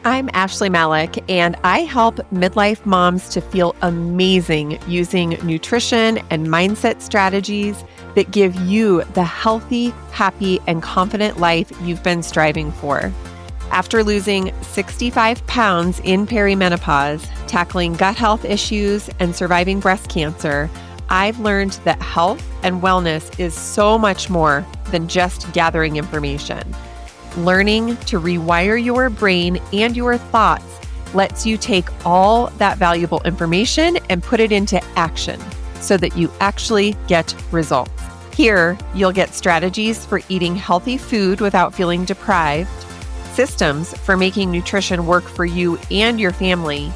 I'm Ashley Malik, and I help midlife moms to feel amazing using nutrition and mindset strategies that give you the healthy, happy, and confident life you've been striving for. After losing 65 pounds in perimenopause, tackling gut health issues, and surviving breast cancer, I've learned that health and wellness is so much more than just gathering information. Learning to rewire your brain and your thoughts lets you take all that valuable information and put it into action so that you actually get results. Here, you'll get strategies for eating healthy food without feeling deprived, systems for making nutrition work for you and your family,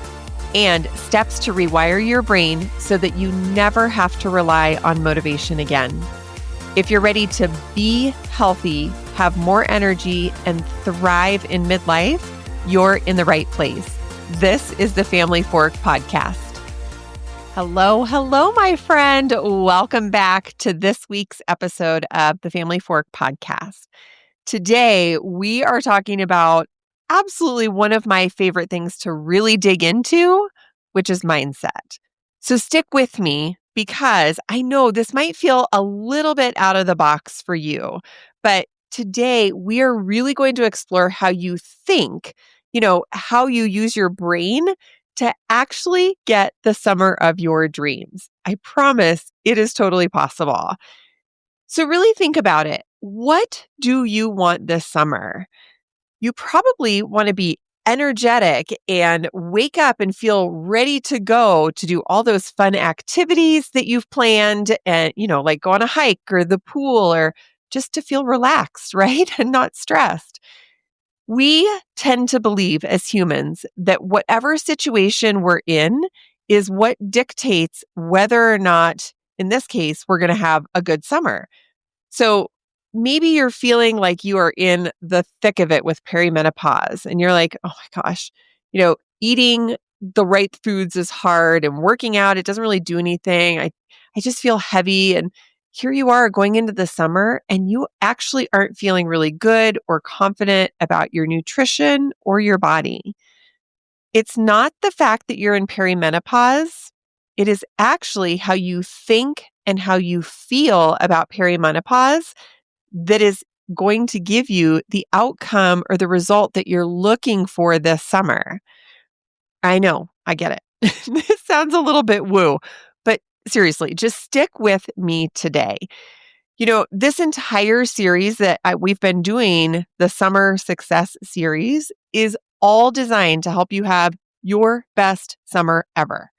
and steps to rewire your brain so that you never have to rely on motivation again. If you're ready to be healthy, have more energy, and thrive in midlife, you're in the right place. This is the Family Fork Podcast. Hello, my friend. Welcome back to this week's episode of the Family Fork Podcast. Today, we are talking about absolutely one of my favorite things to really dig into, which is mindset. So stick with me because I know this might feel a little bit out of the box for you, but today we are really going to explore how you think, how you use your brain to actually get the summer of your dreams. I promise it is totally possible. So really think about it. What do you want this summer? You probably want to be energetic and wake up and feel ready to go to do all those fun activities that you've planned and, like go on a hike or the pool or just to feel relaxed, right? And not stressed. We tend to believe as humans that whatever situation we're in is what dictates whether or not, in this case, we're going to have a good summer. So maybe you're feeling like you are in the thick of it with perimenopause and you're like, oh my gosh, eating the right foods is hard and working out, it doesn't really do anything. I just feel heavy. And here you are going into the summer and you actually aren't feeling really good or confident about your nutrition or your body. It's not the fact that you're in perimenopause. It is actually how you think and how you feel about perimenopause that is going to give you the outcome or the result that you're looking for this summer. I know, I get it. This sounds a little bit woo, but seriously, just stick with me today. This entire series that we've been doing, the Summer Success Series, is all designed to help you have your best summer ever.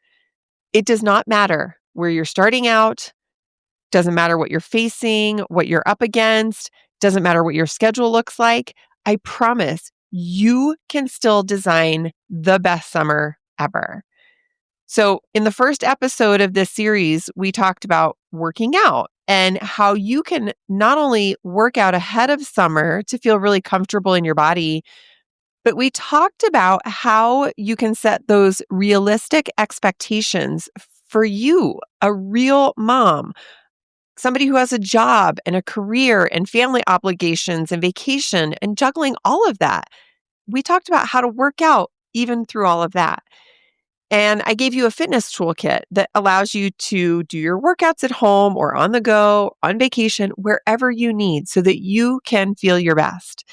It does not matter where you're starting out. Doesn't matter what you're facing, what you're up against. Doesn't matter what your schedule looks like. I promise you can still design the best summer ever. So in the first episode of this series, we talked about working out and how you can not only work out ahead of summer to feel really comfortable in your body, but we talked about how you can set those realistic expectations for you, a real mom, somebody who has a job and a career and family obligations and vacation and juggling all of that. We talked about how to work out even through all of that. And I gave you a fitness toolkit that allows you to do your workouts at home or on the go, on vacation, wherever you need so that you can feel your best.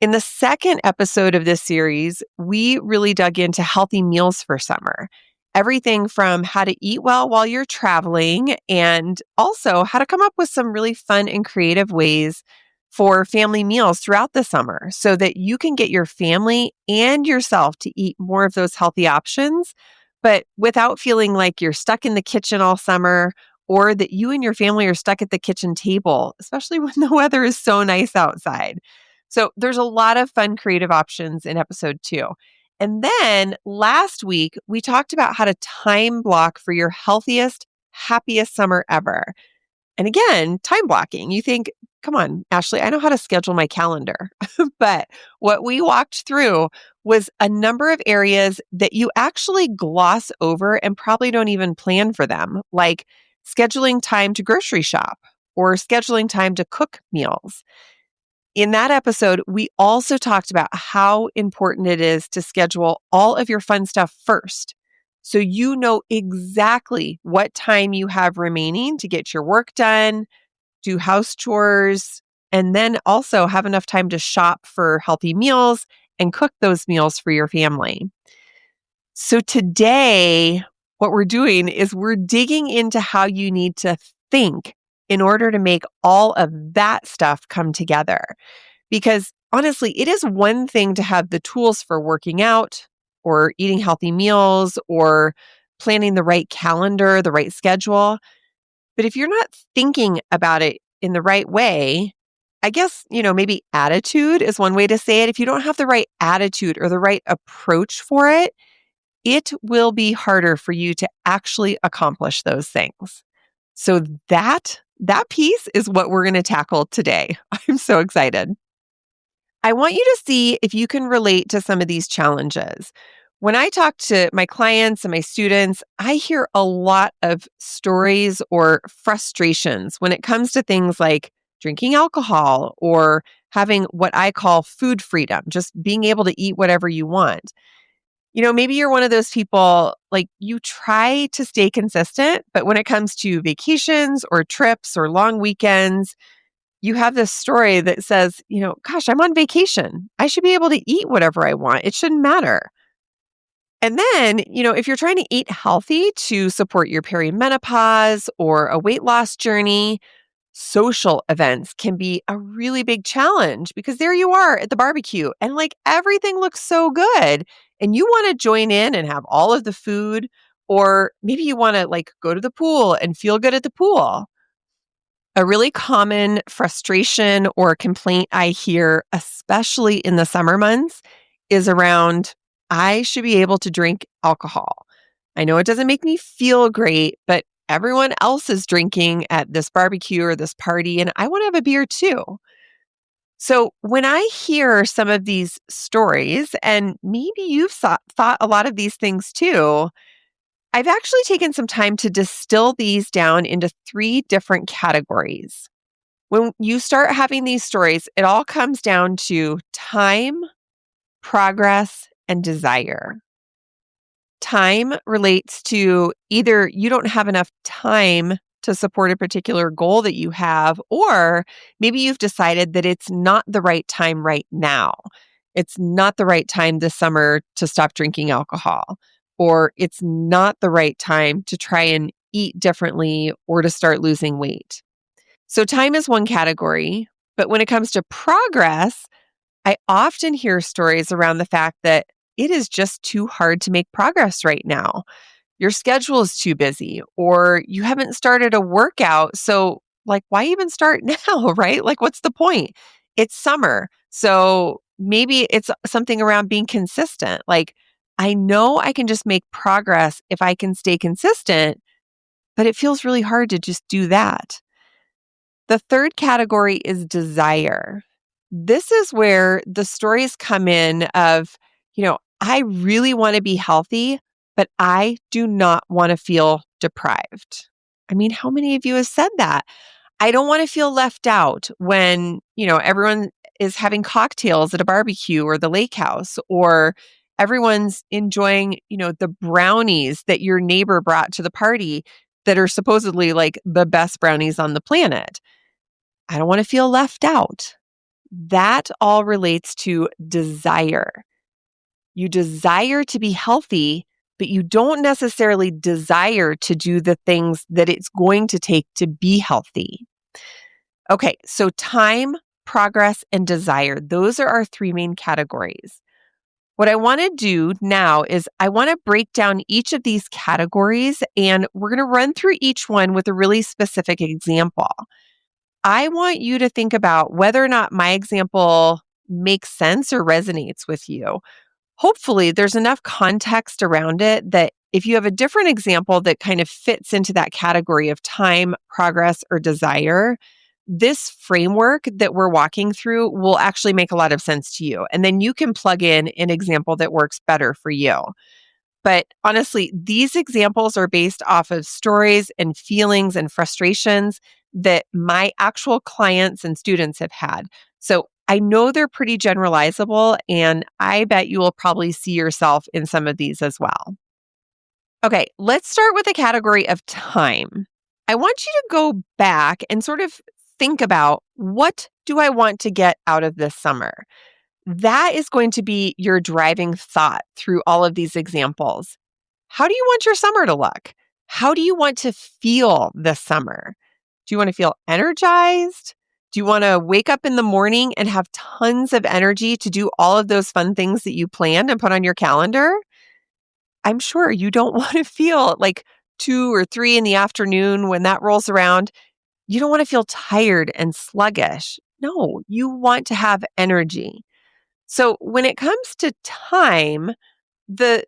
In the second episode of this series, we really dug into healthy meals for summer. Everything from how to eat well while you're traveling and also how to come up with some really fun and creative ways for family meals throughout the summer so that you can get your family and yourself to eat more of those healthy options, but without feeling like you're stuck in the kitchen all summer or that you and your family are stuck at the kitchen table, especially when the weather is so nice outside. So there's a lot of fun creative options in episode 2. And then last week, we talked about how to time block for your healthiest, happiest summer ever. And again, time blocking. You think, come on, Ashley, I know how to schedule my calendar. But what we walked through was a number of areas that you actually gloss over and probably don't even plan for them, like scheduling time to grocery shop or scheduling time to cook meals. In that episode, we also talked about how important it is to schedule all of your fun stuff first. So you know exactly what time you have remaining to get your work done, do house chores, and then also have enough time to shop for healthy meals and cook those meals for your family. So today, what we're doing is we're digging into how you need to think in order to make all of that stuff come together. Because honestly, it is one thing to have the tools for working out or eating healthy meals or planning the right calendar, the right schedule. But if you're not thinking about it in the right way, I guess, maybe attitude is one way to say it. If you don't have the right attitude or the right approach for it, it will be harder for you to actually accomplish those things. So that piece is what we're going to tackle today. I'm so excited. I want you to see if you can relate to some of these challenges. When I talk to my clients and my students, I hear a lot of stories or frustrations when it comes to things like drinking alcohol or having what I call food freedom, just being able to eat whatever you want. Maybe you're one of those people, like you try to stay consistent, but when it comes to vacations or trips or long weekends, you have this story that says, gosh, I'm on vacation. I should be able to eat whatever I want. It shouldn't matter. And then, if you're trying to eat healthy to support your perimenopause or a weight loss journey, social events can be a really big challenge because there you are at the barbecue and like everything looks so good and you want to join in and have all of the food, or maybe you want to like go to the pool and feel good at the pool. A really common frustration or complaint I hear, especially in the summer months, is around I should be able to drink alcohol. I know it doesn't make me feel great, but everyone else is drinking at this barbecue or this party, and I want to have a beer too. So when I hear some of these stories, and maybe you've thought a lot of these things too, I've actually taken some time to distill these down into 3 different categories. When you start having these stories, it all comes down to time, progress, and desire. Time relates to either you don't have enough time to support a particular goal that you have, or maybe you've decided that it's not the right time right now. It's not the right time this summer to stop drinking alcohol, or it's not the right time to try and eat differently or to start losing weight. So, time is one category. But when it comes to progress, I often hear stories around the fact that it is just too hard to make progress right now. Your schedule is too busy, or you haven't started a workout. So, like, why even start now, right? Like, what's the point? It's summer. So, maybe it's something around being consistent. Like, I know I can just make progress if I can stay consistent, but it feels really hard to just do that. The third category is desire. This is where the stories come in of, I really want to be healthy, but I do not want to feel deprived. I mean, how many of you have said that? I don't want to feel left out when, everyone is having cocktails at a barbecue or the lake house, or everyone's enjoying, the brownies that your neighbor brought to the party that are supposedly like the best brownies on the planet. I don't want to feel left out. That all relates to desire. You desire to be healthy, but you don't necessarily desire to do the things that it's going to take to be healthy. Okay, so time, progress, and desire. Those are our 3 main categories. What I want to do now is I want to break down each of these categories, and we're going to run through each one with a really specific example. I want you to think about whether or not my example makes sense or resonates with you. Hopefully, there's enough context around it that if you have a different example that kind of fits into that category of time, progress, or desire, this framework that we're walking through will actually make a lot of sense to you. And then you can plug in an example that works better for you. But honestly, these examples are based off of stories and feelings and frustrations that my actual clients and students have had. So I know they're pretty generalizable, and I bet you will probably see yourself in some of these as well. Okay, let's start with the category of time. I want you to go back and sort of think about, what do I want to get out of this summer? That is going to be your driving thought through all of these examples. How do you want your summer to look? How do you want to feel this summer? Do you want to feel energized? Do you want to wake up in the morning and have tons of energy to do all of those fun things that you planned and put on your calendar? I'm sure you don't want to feel like 2 or 3 in the afternoon when that rolls around. You don't want to feel tired and sluggish. No, you want to have energy. So when it comes to time, the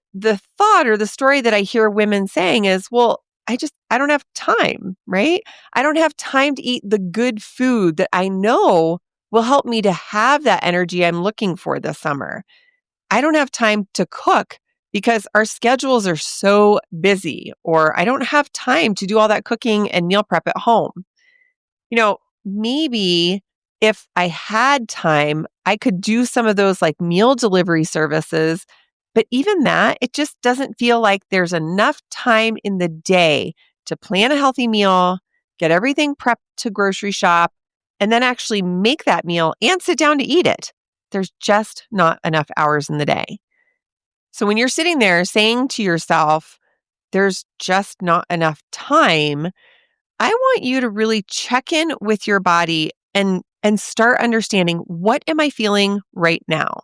thought or the story that I hear women saying is, well, I don't have time, right? I don't have time to eat the good food that I know will help me to have that energy I'm looking for this summer. I don't have time to cook because our schedules are so busy, or I don't have time to do all that cooking and meal prep at home. Maybe if I had time, I could do some of those like meal delivery services. But even that, it just doesn't feel like there's enough time in the day to plan a healthy meal, get everything prepped to grocery shop, and then actually make that meal and sit down to eat it. There's just not enough hours in the day. So when you're sitting there saying to yourself, there's just not enough time, I want you to really check in with your body and start understanding, what am I feeling right now?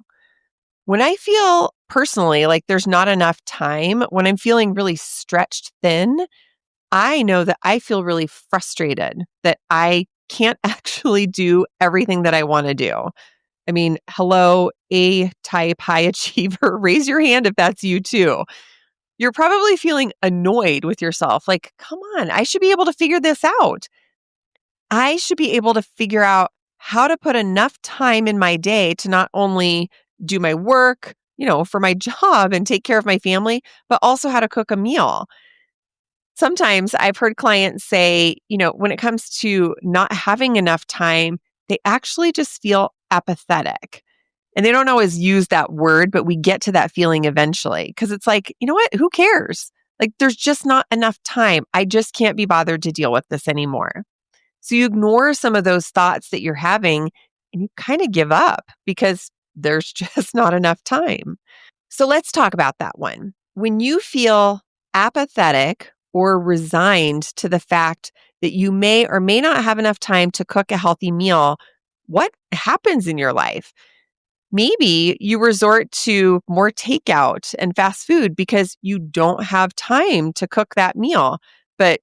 When I feel personally like there's not enough time, when I'm feeling really stretched thin, I know that I feel really frustrated that I can't actually do everything that I want to do. I mean, hello, A-type high achiever, raise your hand if that's you too. You're probably feeling annoyed with yourself. Like, come on, I should be able to figure this out. I should be able to figure out how to put enough time in my day to not only do my work, for my job and take care of my family, but also how to cook a meal. Sometimes I've heard clients say, when it comes to not having enough time, they actually just feel apathetic. And they don't always use that word, but we get to that feeling eventually, because it's like, you know what? Who cares? Like, there's just not enough time. I just can't be bothered to deal with this anymore. So you ignore some of those thoughts that you're having and you kind of give up because there's just not enough time. So let's talk about that one. When you feel apathetic or resigned to the fact that you may or may not have enough time to cook a healthy meal, what happens in your life? Maybe you resort to more takeout and fast food because you don't have time to cook that meal. But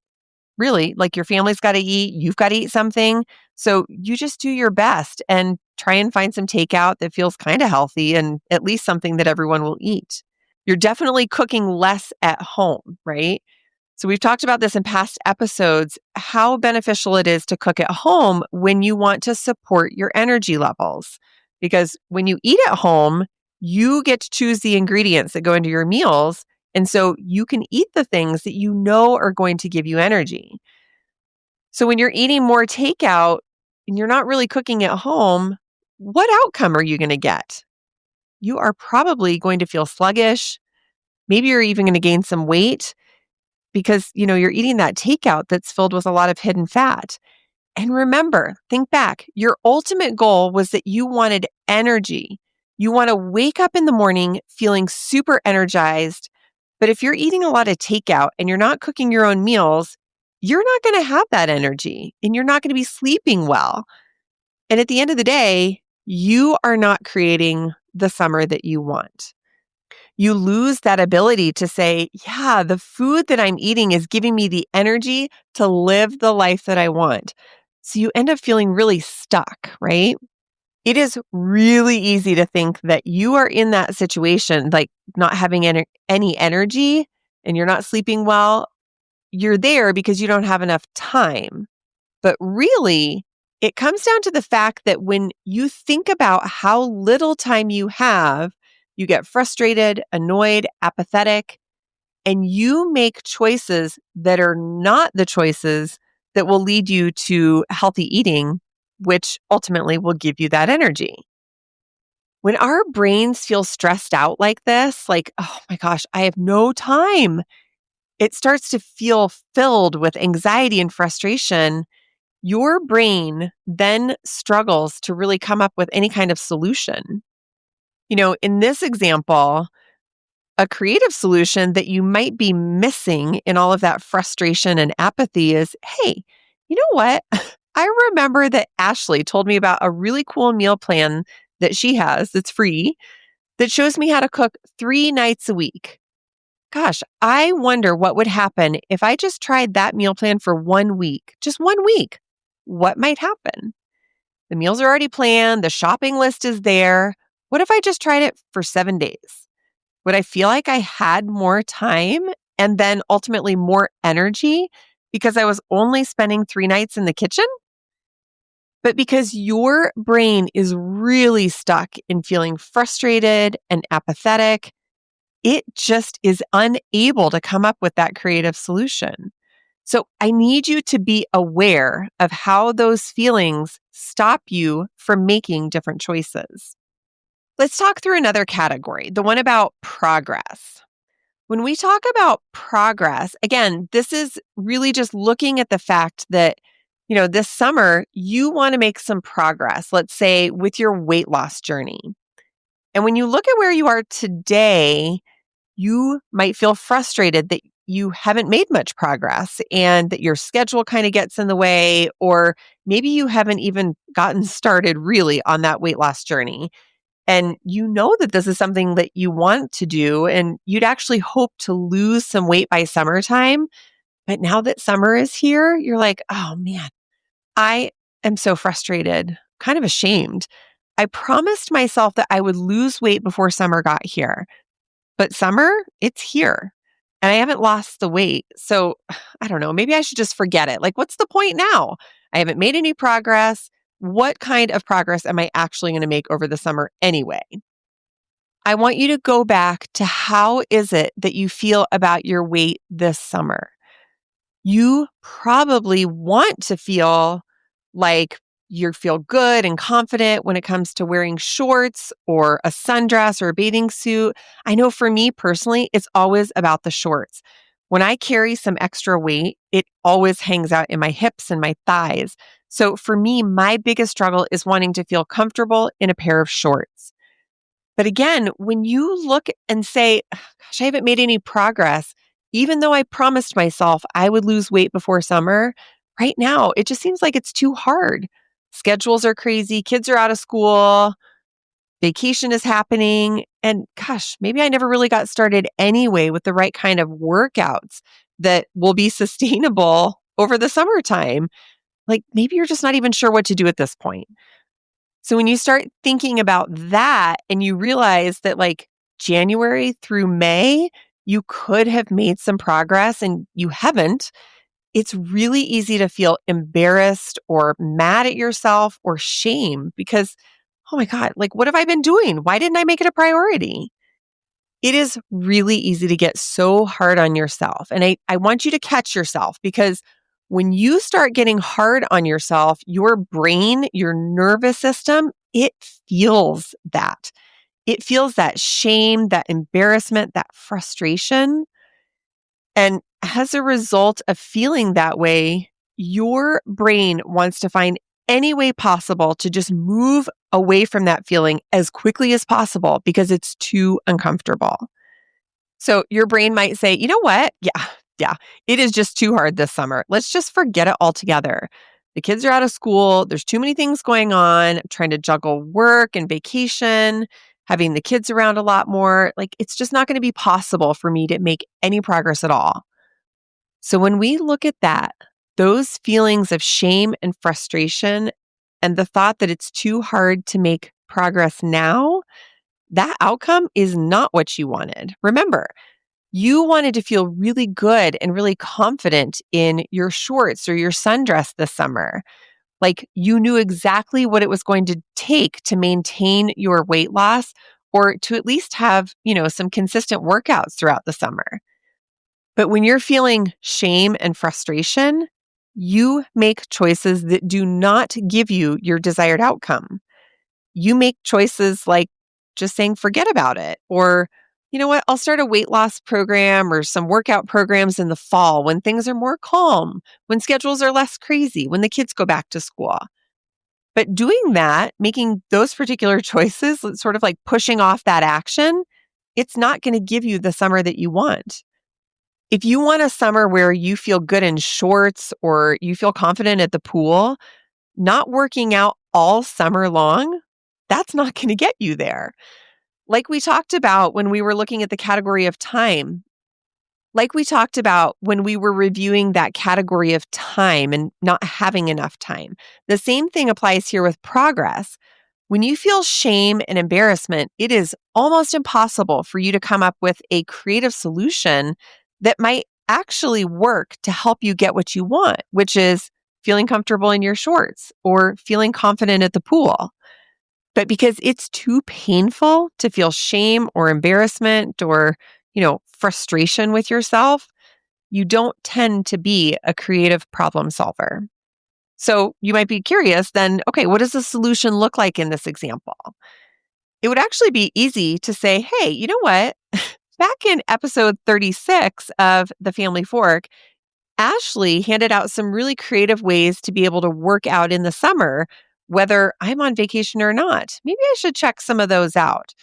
really, like, your family's got to eat, you've got to eat something. So you just do your best and try and find some takeout that feels kind of healthy and at least something that everyone will eat. You're definitely cooking less at home, right? So we've talked about this in past episodes, how beneficial it is to cook at home when you want to support your energy levels. Because when you eat at home, you get to choose the ingredients that go into your meals. And so you can eat the things that you know are going to give you energy. So when you're eating more takeout and you're not really cooking at home, what outcome are you going to get? You are probably going to feel sluggish. Maybe you're even going to gain some weight because, you're eating that takeout that's filled with a lot of hidden fat. And remember, think back, your ultimate goal was that you wanted energy. You want to wake up in the morning feeling super energized. But if you're eating a lot of takeout and you're not cooking your own meals, you're not going to have that energy and you're not going to be sleeping well. And at the end of the day, you are not creating the summer that you want. You lose that ability to say, yeah, the food that I'm eating is giving me the energy to live the life that I want. So you end up feeling really stuck, right? It is really easy to think that you are in that situation, like not having any energy and you're not sleeping well. You're there because you don't have enough time. But really, it comes down to the fact that when you think about how little time you have, you get frustrated, annoyed, apathetic, and you make choices that are not the choices that will lead you to healthy eating. which ultimately will give you that energy. When our brains feel stressed out like this, like, oh my gosh, I have no time, it starts to feel filled with anxiety and frustration. Your brain then struggles to really come up with any kind of solution. In this example, a creative solution that you might be missing in all of that frustration and apathy is, hey, you know what? I remember that Ashley told me about a really cool meal plan that she has that's free that shows me how to cook 3 nights a week. Gosh, I wonder what would happen if I just tried that meal plan for 1 week, just 1 week. What might happen? The meals are already planned, the shopping list is there. What if I just tried it for 7 days? Would I feel like I had more time and then ultimately more energy because I was only spending 3 nights in the kitchen? But because your brain is really stuck in feeling frustrated and apathetic, it just is unable to come up with that creative solution. So I need you to be aware of how those feelings stop you from making different choices. Let's talk through another category, the one about progress. When we talk about progress, again, this is really just looking at the fact that, this summer you want to make some progress, let's say with your weight loss journey. And when you look at where you are today, you might feel frustrated that you haven't made much progress and that your schedule kind of gets in the way, or maybe you haven't even gotten started really on that weight loss journey. And you know that this is something that you want to do, and you'd actually hope to lose some weight by summertime. But now that summer is here, you're like, oh man, I am so frustrated, kind of ashamed. I promised myself that I would lose weight before summer got here. But summer, it's here and I haven't lost the weight. So I don't know, maybe I should just forget it. Like, what's the point now? I haven't made any progress. What kind of progress am I actually going to make over the summer anyway? I want you to go back to how is it that you feel about your weight this summer? You probably want to feel like you feel good and confident when it comes to wearing shorts or a sundress or a bathing suit. I know for me personally, it's always about the shorts. When I carry some extra weight, it always hangs out in my hips and my thighs. So for me, my biggest struggle is wanting to feel comfortable in a pair of shorts. But again, when you look and say, gosh, I haven't made any progress, even though I promised myself I would lose weight before summer, right now, it just seems like it's too hard. Schedules are crazy, kids are out of school, vacation is happening. And gosh, maybe I never really got started anyway with the right kind of workouts that will be sustainable over the summertime. Like maybe you're just not even sure what to do at this point. So when you start thinking about that and you realize that like January through May, you could have made some progress and you haven't, it's really easy to feel embarrassed or mad at yourself or shame because, oh my God, like what have I been doing? Why didn't I make it a priority? It is really easy to get so hard on yourself. And I want you to catch yourself because when you start getting hard on yourself, your brain, your nervous system, it feels that. It feels that shame, that embarrassment, that frustration. And as a result of feeling that way, your brain wants to find any way possible to just move away from that feeling as quickly as possible because it's too uncomfortable. So your brain might say, you know what? Yeah, it is just too hard this summer. Let's just forget it altogether. The kids are out of school. There's too many things going on. I'm trying to juggle work and vacation, having the kids around a lot more. Like it's just not going to be possible for me to make any progress at all. So when we look at that, those feelings of shame and frustration and the thought that it's too hard to make progress now, that outcome is not what you wanted. Remember, you wanted to feel really good and really confident in your shorts or your sundress this summer. Like you knew exactly what it was going to take to maintain your weight loss or to at least have, some consistent workouts throughout the summer. But when you're feeling shame and frustration, you make choices that do not give you your desired outcome. You make choices like just saying, forget about it. Or, you know what, I'll start a weight loss program or some workout programs in the fall when things are more calm, when schedules are less crazy, when the kids go back to school. But doing that, making those particular choices, sort of like pushing off that action, it's not going to give you the summer that you want. If you want a summer where you feel good in shorts or you feel confident at the pool, not working out all summer long, that's not going to get you there. Like we talked about when we were looking at the category of time, like we talked about when we were reviewing that category of time and not having enough time, the same thing applies here with progress. When you feel shame and embarrassment, it is almost impossible for you to come up with a creative solution that might actually work to help you get what you want, which is feeling comfortable in your shorts or feeling confident at the pool. But because it's too painful to feel shame or embarrassment or, frustration with yourself, you don't tend to be a creative problem solver. So you might be curious then, okay, what does the solution look like in this example? It would actually be easy to say, hey, you know what? Back in episode 36 of The Family Fork, Ashley handed out some really creative ways to be able to work out in the summer, whether I'm on vacation or not. Maybe I should check some of those out.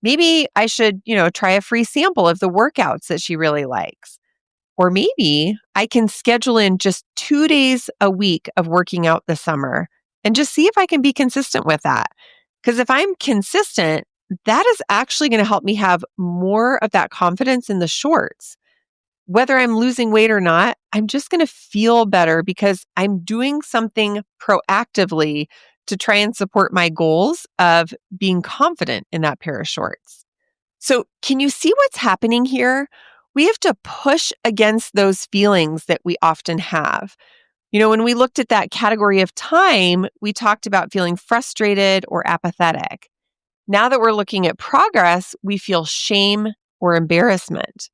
Maybe I should, try a free sample of the workouts that she really likes. Or maybe I can schedule in just 2 days a week of working out this summer and just see if I can be consistent with that. Because if I'm consistent, that is actually going to help me have more of that confidence in the shorts. Whether I'm losing weight or not, I'm just going to feel better because I'm doing something proactively to try and support my goals of being confident in that pair of shorts. So, can you see what's happening here? We have to push against those feelings that we often have. When we looked at that category of time, we talked about feeling frustrated or apathetic. Now that we're looking at progress, we feel shame or embarrassment.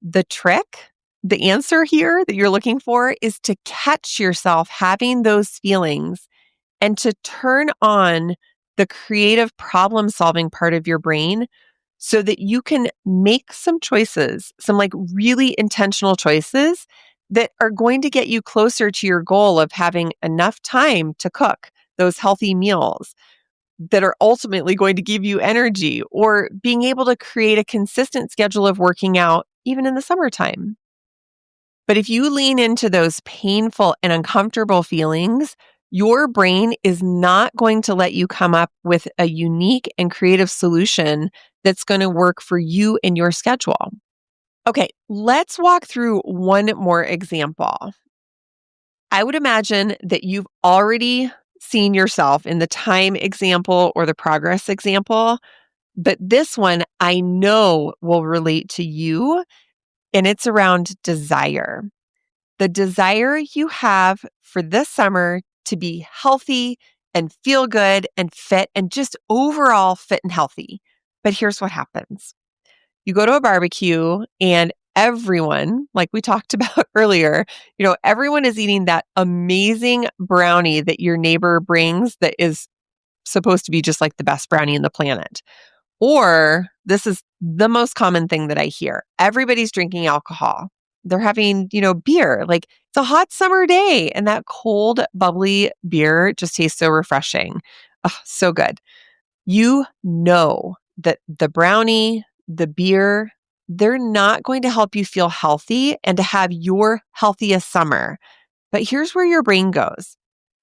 The trick, the answer here that you're looking for is to catch yourself having those feelings and to turn on the creative problem solving part of your brain so that you can make some choices, some like really intentional choices that are going to get you closer to your goal of having enough time to cook those healthy meals that are ultimately going to give you energy or being able to create a consistent schedule of working out even in the summertime. But if you lean into those painful and uncomfortable feelings, your brain is not going to let you come up with a unique and creative solution that's going to work for you and your schedule. Okay, let's walk through one more example. I would imagine that you've already seen yourself in the time example or the progress example, but this one I know will relate to you, and it's around desire. The desire you have for this summer to be healthy and feel good and fit and just overall fit and healthy. But here's what happens. You go to a barbecue and everyone, like we talked about earlier, everyone is eating that amazing brownie that your neighbor brings that is supposed to be just like the best brownie in the planet. Or this is the most common thing that I hear. Everybody's drinking alcohol. They're having, beer. Like it's a hot summer day and that cold, bubbly beer just tastes so refreshing. Oh, so good. You know that the brownie, the beer, they're not going to help you feel healthy and to have your healthiest summer. But here's where your brain goes.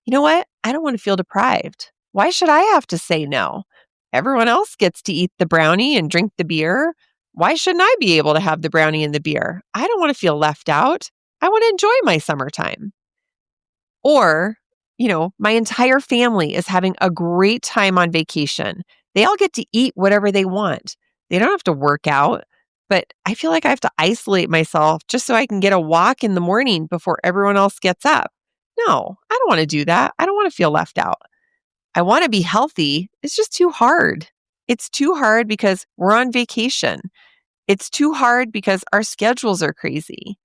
You know what? I don't want to feel deprived. Why should I have to say no? Everyone else gets to eat the brownie and drink the beer. Why shouldn't I be able to have the brownie and the beer? I don't want to feel left out. I want to enjoy my summertime. Or, my entire family is having a great time on vacation. They all get to eat whatever they want. They don't have to work out, but I feel like I have to isolate myself just so I can get a walk in the morning before everyone else gets up. No, I don't want to do that. I don't want to feel left out. I want to be healthy. It's just too hard. It's too hard because we're on vacation. It's too hard because our schedules are crazy.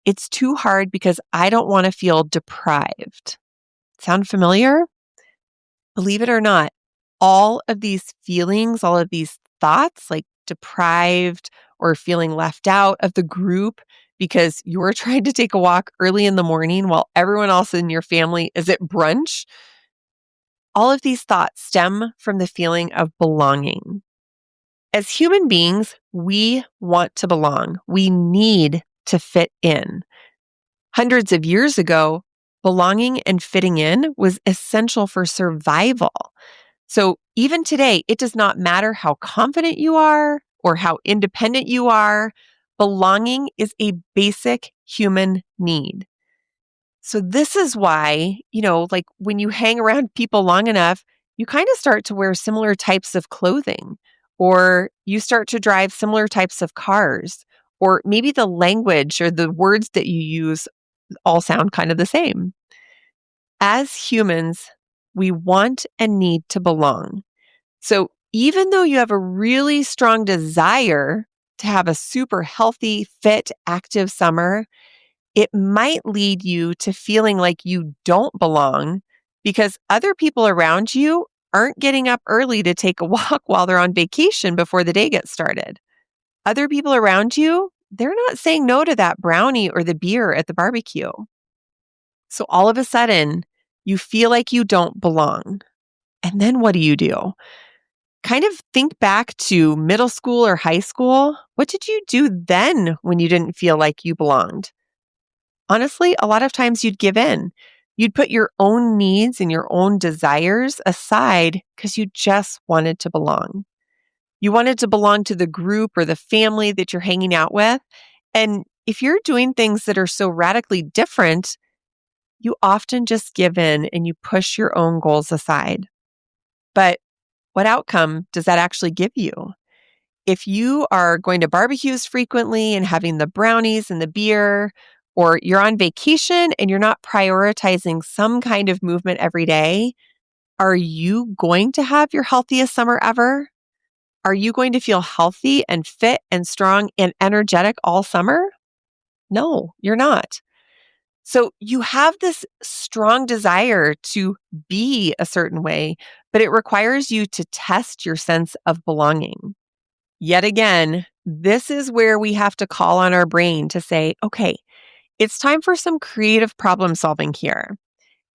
It's too hard because I don't want to feel deprived. Sound familiar? Believe it or not, all of these feelings, all of these thoughts, like deprived or feeling left out of the group because you're trying to take a walk early in the morning while everyone else in your family is at brunch, all of these thoughts stem from the feeling of belonging. As human beings, we want to belong. We need to fit in. Hundreds of years ago, belonging and fitting in was essential for survival. So even today, it does not matter how confident you are or how independent you are. Belonging is a basic human need. So this is why, like when you hang around people long enough, you kind of start to wear similar types of clothing, or you start to drive similar types of cars, or maybe the language or the words that you use all sound kind of the same. As humans, we want and need to belong. So even though you have a really strong desire to have a super healthy, fit, active summer, it might lead you to feeling like you don't belong because other people around you aren't getting up early to take a walk while they're on vacation before the day gets started. Other people around you, they're not saying no to that brownie or the beer at the barbecue. So all of a sudden, you feel like you don't belong. And then what do? Kind of think back to middle school or high school. What did you do then when you didn't feel like you belonged? Honestly, a lot of times you'd give in. You'd put your own needs and your own desires aside because you just wanted to belong. You wanted to belong to the group or the family that you're hanging out with. And if you're doing things that are so radically different, you often just give in and you push your own goals aside. But what outcome does that actually give you? If you are going to barbecues frequently and having the brownies and the beer, or you're on vacation and you're not prioritizing some kind of movement every day, are you going to have your healthiest summer ever? Are you going to feel healthy and fit and strong and energetic all summer? No, you're not. So you have this strong desire to be a certain way, but it requires you to test your sense of belonging. Yet again, this is where we have to call on our brain to say, okay, it's time for some creative problem solving here.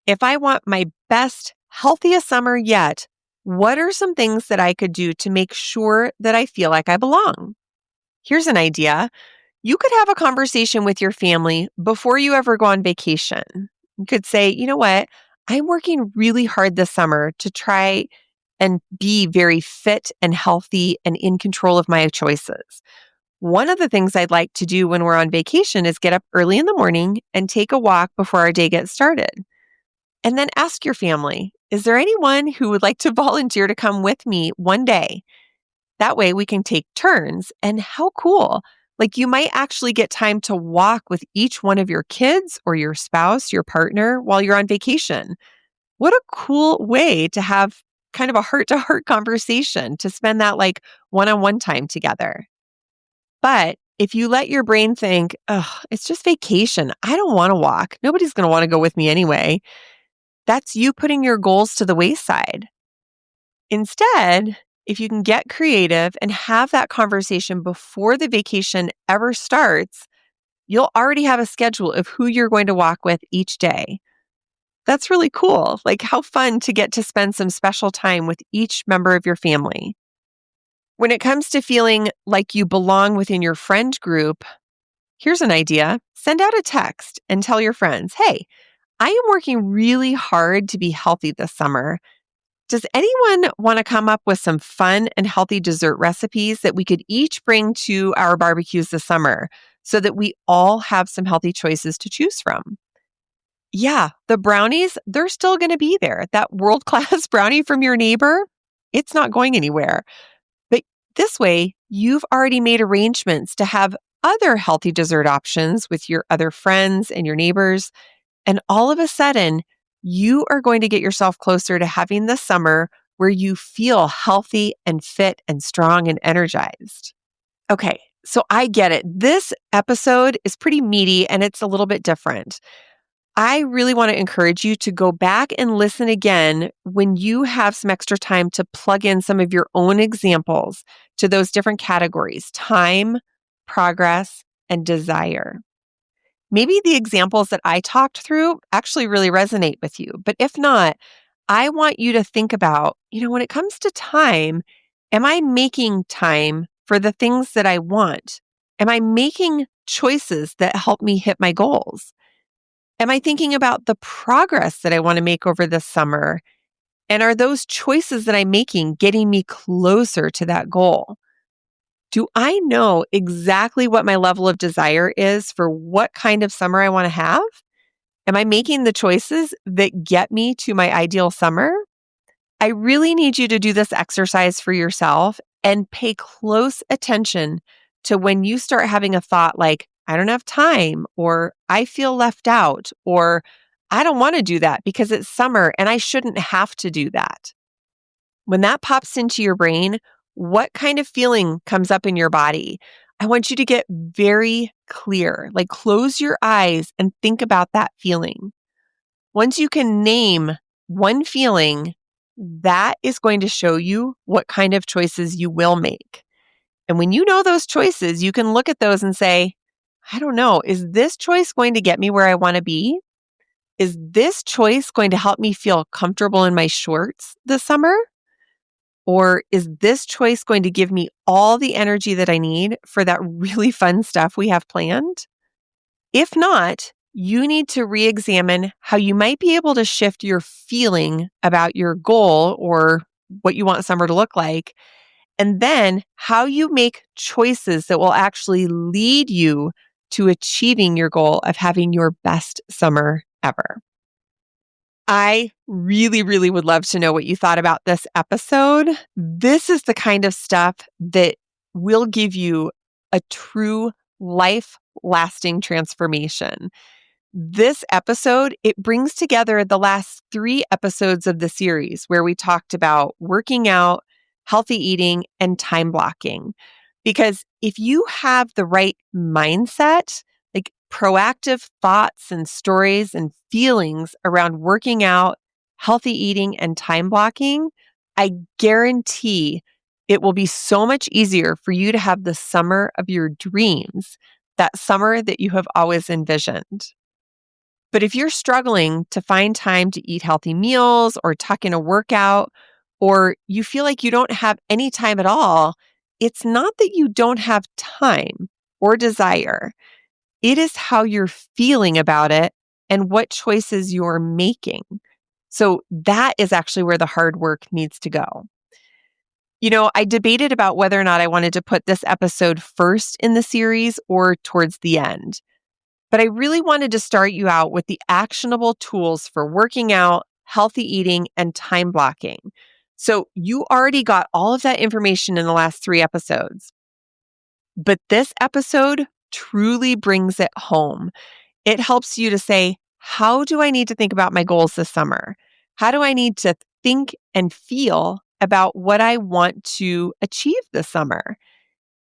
If I want my best, healthiest summer yet, what are some things that I could do to make sure that I feel like I belong? Here's an idea. You could have a conversation with your family before you ever go on vacation. You could say, you know what? I'm working really hard this summer to try and be very fit and healthy and in control of my choices. One of the things I'd like to do when we're on vacation is get up early in the morning and take a walk before our day gets started. And then ask your family, is there anyone who would like to volunteer to come with me one day? That way we can take turns. And how cool! Like you might actually get time to walk with each one of your kids or your spouse, your partner while you're on vacation. What a cool way to have kind of a heart to heart conversation to spend that like one-on-one time together. But if you let your brain think, oh, it's just vacation. I don't want to walk. Nobody's going to want to go with me anyway. That's you putting your goals to the wayside. Instead, if you can get creative and have that conversation before the vacation ever starts, you'll already have a schedule of who you're going to walk with each day. That's really cool. Like how fun to get to spend some special time with each member of your family. When it comes to feeling like you belong within your friend group, here's an idea. Send out a text and tell your friends, hey, I am working really hard to be healthy this summer. Does anyone want to come up with some fun and healthy dessert recipes that we could each bring to our barbecues this summer so that we all have some healthy choices to choose from? Yeah, the brownies, they're still going to be there. That world-class brownie from your neighbor, it's not going anywhere. But this way, you've already made arrangements to have other healthy dessert options with your other friends and your neighbors. And all of a sudden, you are going to get yourself closer to having the summer where you feel healthy and fit and strong and energized. Okay, So I get it. This episode is pretty meaty and it's a little bit different. I really want to encourage you to go back and listen again when you have some extra time to plug in some of your own examples to those different categories: time, progress, and desire. Maybe the examples that I talked through actually really resonate with you. But if not, I want you to think about, when it comes to time, am I making time for the things that I want? Am I making choices that help me hit my goals? Am I thinking about the progress that I want to make over this summer? And are those choices that I'm making getting me closer to that goal? Do I know exactly what my level of desire is for what kind of summer I want to have? Am I making the choices that get me to my ideal summer? I really need you to do this exercise for yourself and pay close attention to when you start having a thought like, I don't have time, or I feel left out, or I don't want to do that because it's summer and I shouldn't have to do that. When that pops into your brain, what kind of feeling comes up in your body? I want you to get very clear, like close your eyes and think about that feeling. Once you can name one feeling, that is going to show you what kind of choices you will make. And when you know those choices, you can look at those and say, I don't know, is this choice going to get me where I want to be? Is this choice going to help me feel comfortable in my shorts this summer? Or is this choice going to give me all the energy that I need for that really fun stuff we have planned? If not, you need to re-examine how you might be able to shift your feeling about your goal or what you want summer to look like, and then how you make choices that will actually lead you to achieving your goal of having your best summer ever. I really, really would love to know what you thought about this episode. This is the kind of stuff that will give you a true life-lasting transformation. This episode, it brings together the last 3 episodes of the series where we talked about working out, healthy eating, and time blocking. Because if you have the right mindset, like proactive thoughts and stories and feelings around working out, healthy eating, and time blocking, I guarantee it will be so much easier for you to have the summer of your dreams, that summer that you have always envisioned. But if you're struggling to find time to eat healthy meals or tuck in a workout, or you feel like you don't have any time at all, it's not that you don't have time or desire. It is how you're feeling about it and what choices you're making. So that is actually where the hard work needs to go. I debated about whether or not I wanted to put this episode first in the series or towards the end. But I really wanted to start you out with the actionable tools for working out, healthy eating, and time blocking. So you already got all of that information in the last 3 episodes. But this episode truly brings it home. It helps you to say, how do I need to think about my goals this summer? How do I need to think and feel about what I want to achieve this summer?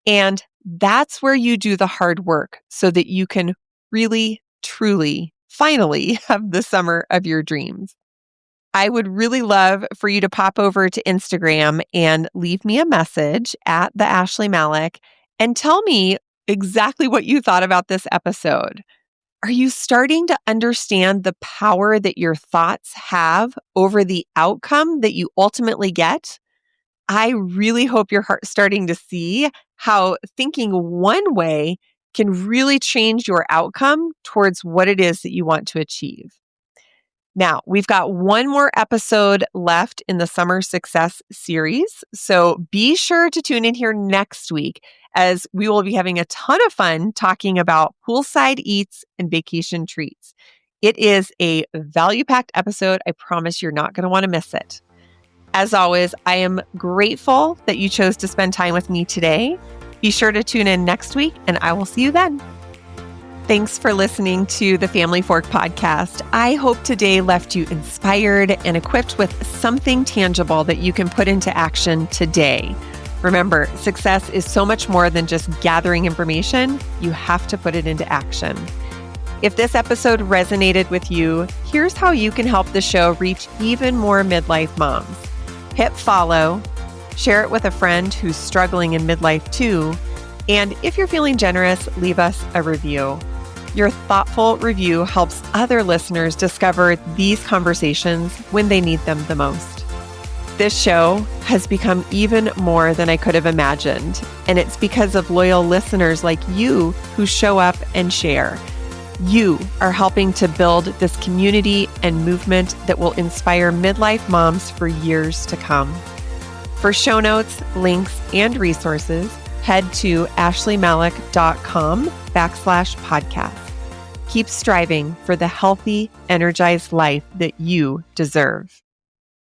And that's where you do the hard work so that you can really, truly, finally have the summer of your dreams. I would really love for you to pop over to Instagram and leave me a message at the Ashley Malik and tell me exactly what you thought about this episode. Are you starting to understand the power that your thoughts have over the outcome that you ultimately get? I really hope your heart's starting to see how thinking one way can really change your outcome towards what it is that you want to achieve. Now, we've got one more episode left in the Summer Success series, so be sure to tune in here next week as we will be having a ton of fun talking about poolside eats and vacation treats. It is a value-packed episode. I promise you're not going to want to miss it. As always, I am grateful that you chose to spend time with me today. Be sure to tune in next week, and I will see you then. Thanks for listening to the Family Fork podcast. I hope today left you inspired and equipped with something tangible that you can put into action today. Remember, success is so much more than just gathering information. You have to put it into action. If this episode resonated with you, here's how you can help the show reach even more midlife moms. Hit follow, share it with a friend who's struggling in midlife too, and if you're feeling generous, leave us a review. Your thoughtful review helps other listeners discover these conversations when they need them the most. This show has become even more than I could have imagined, and it's because of loyal listeners like you who show up and share. You are helping to build this community and movement that will inspire midlife moms for years to come. For show notes, links, and resources, head to ashleymalik.com/podcast. Keep striving for the healthy, energized life that you deserve.